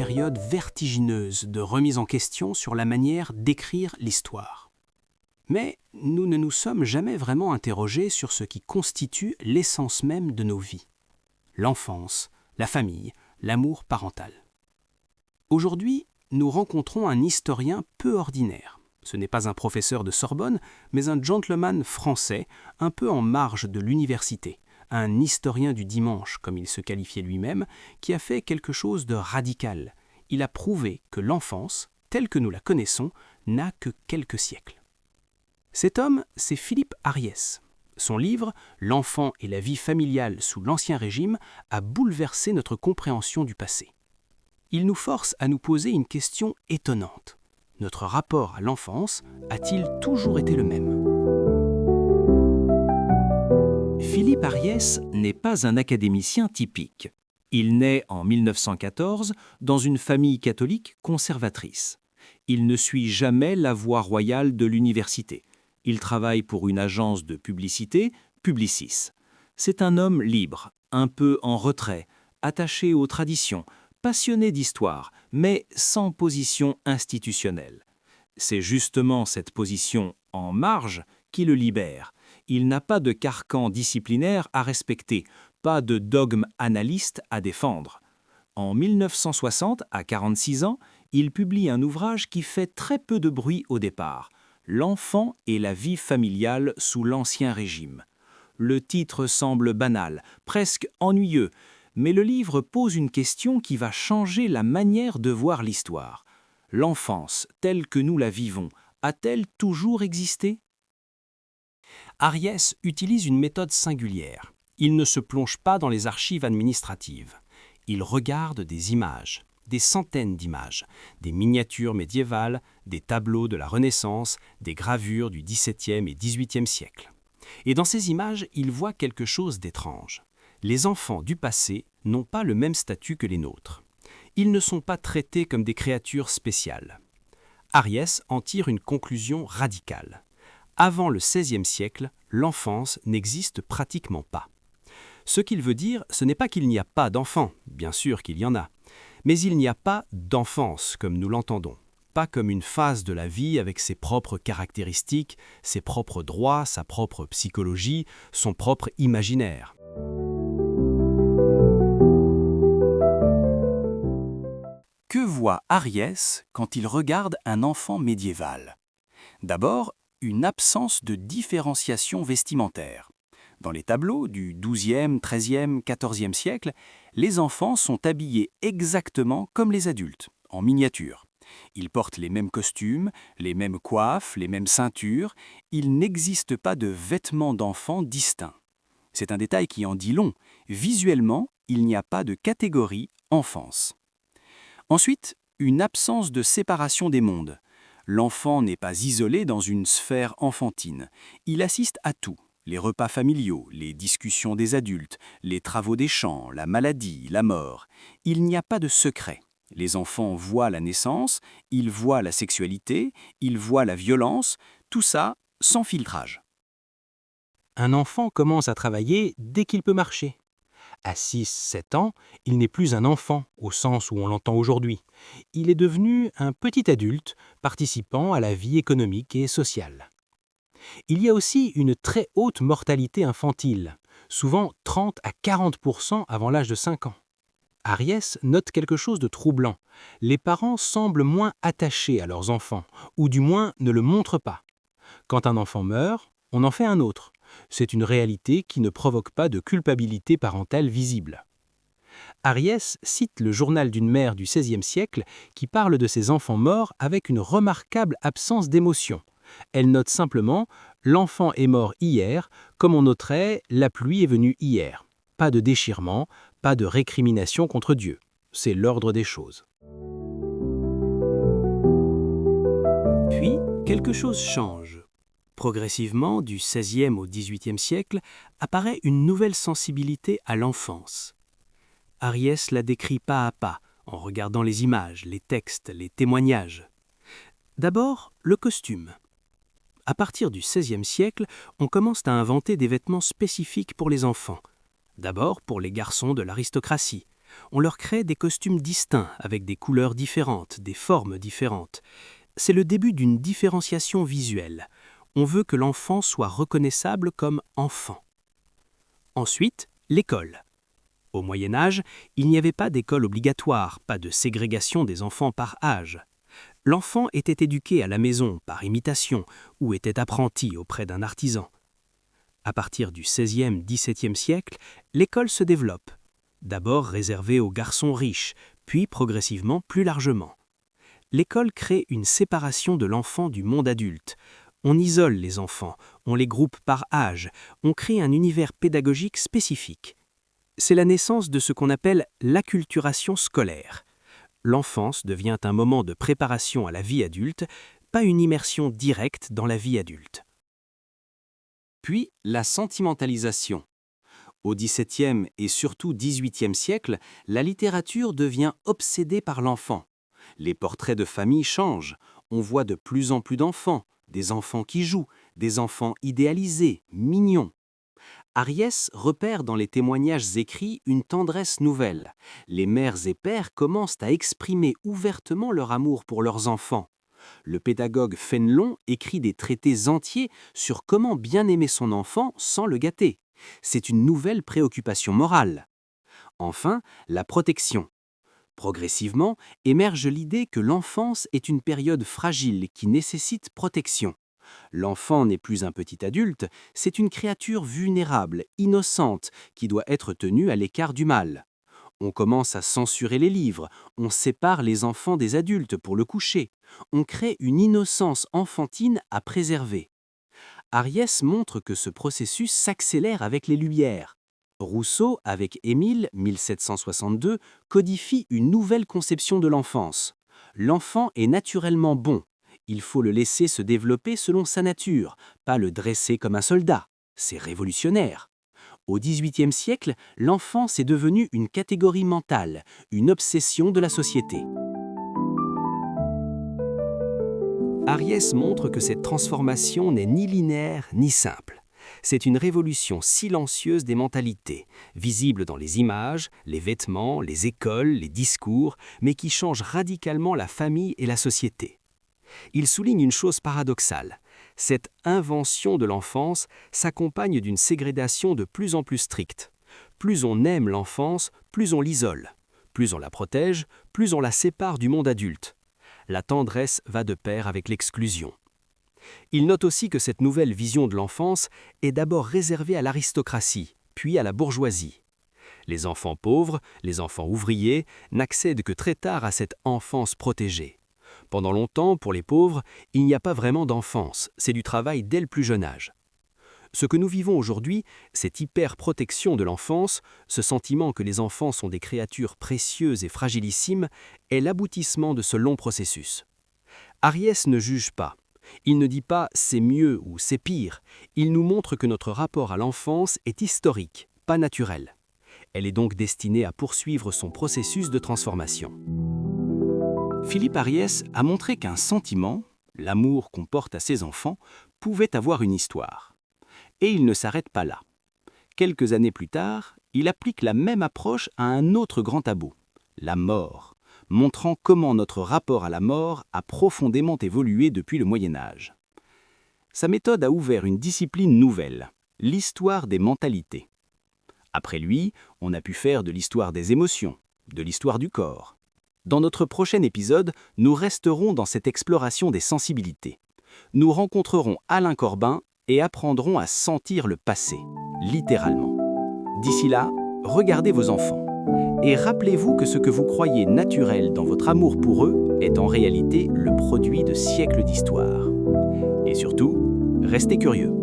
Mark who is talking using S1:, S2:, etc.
S1: période vertigineuse de remise en question sur la manière d'écrire l'histoire. Mais nous ne nous sommes jamais vraiment interrogés sur ce qui constitue l'essence même de nos vies. L'enfance, la famille, l'amour parental. Aujourd'hui, nous rencontrons un historien peu ordinaire. Ce n'est pas un professeur de Sorbonne, mais un gentleman français, un peu en marge de l'université, un historien du dimanche, comme il se qualifiait lui-même, qui a fait quelque chose de radical. Il a prouvé que l'enfance, telle que nous la connaissons, n'a que quelques siècles. Cet homme, c'est Philippe Ariès. Son livre « L'enfant et la vie familiale sous l'Ancien Régime » a bouleversé notre compréhension du passé. Il nous force à nous poser une question étonnante. Notre rapport à l'enfance a-t-il toujours été le même ? Philippe Ariès n'est pas un académicien typique. Il naît en 1914 dans une famille catholique conservatrice. Il ne suit jamais la voie royale de l'université. Il travaille pour une agence de publicité, Publicis. C'est un homme libre, un peu en retrait, attaché aux traditions, passionné d'histoire, mais sans position institutionnelle. C'est justement cette position en marge qui le libère. Il n'a pas de carcan disciplinaire à respecter, pas de dogme analyste à défendre. En 1960, à 46 ans, il publie un ouvrage qui fait très peu de bruit au départ, « L'enfant et la vie familiale sous l'Ancien Régime ». Le titre semble banal, presque ennuyeux, mais le livre pose une question qui va changer la manière de voir l'histoire. L'enfance, telle que nous la vivons, a-t-elle toujours existé ? Ariès utilise une méthode singulière. Il ne se plonge pas dans les archives administratives. Il regarde des images, des centaines d'images, des miniatures médiévales, des tableaux de la Renaissance, des gravures du XVIIe et XVIIIe siècle. Et dans ces images, il voit quelque chose d'étrange. Les enfants du passé n'ont pas le même statut que les nôtres. Ils ne sont pas traités comme des créatures spéciales. Ariès en tire une conclusion radicale. Avant le XVIe siècle, l'enfance n'existe pratiquement pas. Ce qu'il veut dire, ce n'est pas qu'il n'y a pas d'enfants, bien sûr qu'il y en a, mais il n'y a pas d'enfance comme nous l'entendons, pas comme une phase de la vie avec ses propres caractéristiques, ses propres droits, sa propre psychologie, son propre imaginaire. Que voit Ariès quand il regarde un enfant médiéval ? D'abord, une absence de différenciation vestimentaire. Dans les tableaux du XIIe, XIIIe, XIVe siècle, les enfants sont habillés exactement comme les adultes, en miniature. Ils portent les mêmes costumes, les mêmes coiffes, les mêmes ceintures. Il n'existe pas de vêtements d'enfants distincts. C'est un détail qui en dit long. Visuellement, il n'y a pas de catégorie enfance. Ensuite, une absence de séparation des mondes. L'enfant n'est pas isolé dans une sphère enfantine. Il assiste à tout. Les repas familiaux, les discussions des adultes, les travaux des champs, la maladie, la mort. Il n'y a pas de secret. Les enfants voient la naissance, ils voient la sexualité, ils voient la violence, tout ça sans filtrage. Un enfant commence à travailler dès qu'il peut marcher. À 6-7 ans, il n'est plus un enfant au sens où on l'entend aujourd'hui. Il est devenu un petit adulte participant à la vie économique et sociale. Il y a aussi une très haute mortalité infantile, souvent 30 à 40% avant l'âge de 5 ans. Ariès note quelque chose de troublant. Les parents semblent moins attachés à leurs enfants, ou du moins ne le montrent pas. Quand un enfant meurt, on en fait un autre. C'est une réalité qui ne provoque pas de culpabilité parentale visible. Ariès cite le journal d'une mère du XVIe siècle qui parle de ses enfants morts avec une remarquable absence d'émotion. Elle note simplement « l'enfant est mort hier » comme on noterait « la pluie est venue hier ». Pas de déchirement, pas de récrimination contre Dieu. C'est l'ordre des choses. Puis, quelque chose change. Progressivement, du XVIe au XVIIIe siècle, apparaît une nouvelle sensibilité à l'enfance. Ariès la décrit pas à pas, en regardant les images, les textes, les témoignages. D'abord, le costume. À partir du XVIe siècle, on commence à inventer des vêtements spécifiques pour les enfants. D'abord pour les garçons de l'aristocratie.
S2: On leur crée des costumes distincts, avec des couleurs différentes, des formes différentes. C'est le début d'une différenciation visuelle. On veut que l'enfant soit reconnaissable comme enfant. Ensuite, l'école. Au Moyen Âge, il n'y avait pas d'école obligatoire, pas de ségrégation des enfants par âge. L'enfant était éduqué à la maison par imitation ou était apprenti auprès d'un artisan. À partir du XVIe-XVIIe siècle, l'école se développe. D'abord réservée aux garçons riches, puis progressivement plus largement. L'école crée une séparation de l'enfant du monde adulte. On isole les enfants, on les groupe par âge, on crée un univers pédagogique spécifique. C'est la naissance de ce qu'on appelle l'acculturation scolaire. L'enfance devient un moment de préparation à la vie adulte, pas une immersion directe dans la vie adulte.
S1: Puis la sentimentalisation. Au XVIIe et surtout XVIIIe siècle, la littérature devient obsédée par l'enfant. Les portraits de famille changent. On voit de plus en plus d'enfants, des enfants qui jouent, des enfants idéalisés, mignons. Ariès repère dans les témoignages écrits une tendresse nouvelle. Les mères et pères commencent à exprimer ouvertement leur amour pour leurs enfants. Le pédagogue Fénelon écrit des traités entiers sur comment bien aimer son enfant sans le gâter. C'est une nouvelle préoccupation morale. Enfin, la protection. Progressivement, émerge l'idée que l'enfance est une période fragile qui nécessite protection. L'enfant n'est plus un petit adulte, c'est une créature vulnérable, innocente, qui doit être tenue à l'écart du mal. On commence à censurer les livres, on sépare les enfants des adultes pour le coucher, on crée une innocence enfantine à préserver. Ariès montre que ce processus s'accélère avec les Lumières. Rousseau, avec Émile, 1762, codifie une nouvelle conception de l'enfance. L'enfant est naturellement bon. Il faut le laisser se développer selon sa nature, pas le dresser comme un soldat. C'est révolutionnaire. Au XVIIIe siècle, l'enfance est devenue une catégorie mentale, une obsession de la société. Ariès montre que cette transformation n'est ni linéaire ni simple. C'est une révolution silencieuse des mentalités, visible dans les images, les vêtements, les écoles, les discours, mais qui change radicalement la famille et la société. Il souligne une chose paradoxale. Cette invention de l'enfance s'accompagne d'une ségrégation de plus en plus stricte. Plus on aime l'enfance, plus on l'isole. Plus on la protège, plus on la sépare du monde adulte. La tendresse va de pair avec l'exclusion. Il note aussi que cette nouvelle vision de l'enfance est d'abord réservée à l'aristocratie, puis à la bourgeoisie. Les enfants pauvres, les enfants ouvriers, n'accèdent que très tard à cette enfance protégée. Pendant longtemps, pour les pauvres, il n'y a pas vraiment d'enfance, c'est du travail dès le plus jeune âge. Ce que nous vivons aujourd'hui, cette hyper-protection de l'enfance, ce sentiment que les enfants sont des créatures précieuses et fragilissimes, est l'aboutissement de ce long processus. Ariès ne juge pas. Il ne dit pas « c'est mieux » ou « c'est pire ». Il nous montre que notre rapport à l'enfance est historique, pas naturel. Elle est donc destinée à poursuivre son processus de transformation. Philippe Ariès a montré qu'un sentiment, l'amour qu'on porte à ses enfants, pouvait avoir une histoire. Et il ne s'arrête pas là. Quelques années plus tard, il applique la même approche à un autre grand tabou, la mort, montrant comment notre rapport à la mort a profondément évolué depuis le Moyen Âge. Sa méthode a ouvert une discipline nouvelle, l'histoire des mentalités. Après lui, on a pu faire de l'histoire des émotions, de l'histoire du corps. Dans notre prochain épisode, nous resterons dans cette exploration des sensibilités. Nous rencontrerons Alain Corbin et apprendrons à sentir le passé, littéralement. D'ici là, regardez vos enfants. Et rappelez-vous que ce que vous croyez naturel dans votre amour pour eux est en réalité le produit de siècles d'histoire. Et surtout, restez curieux.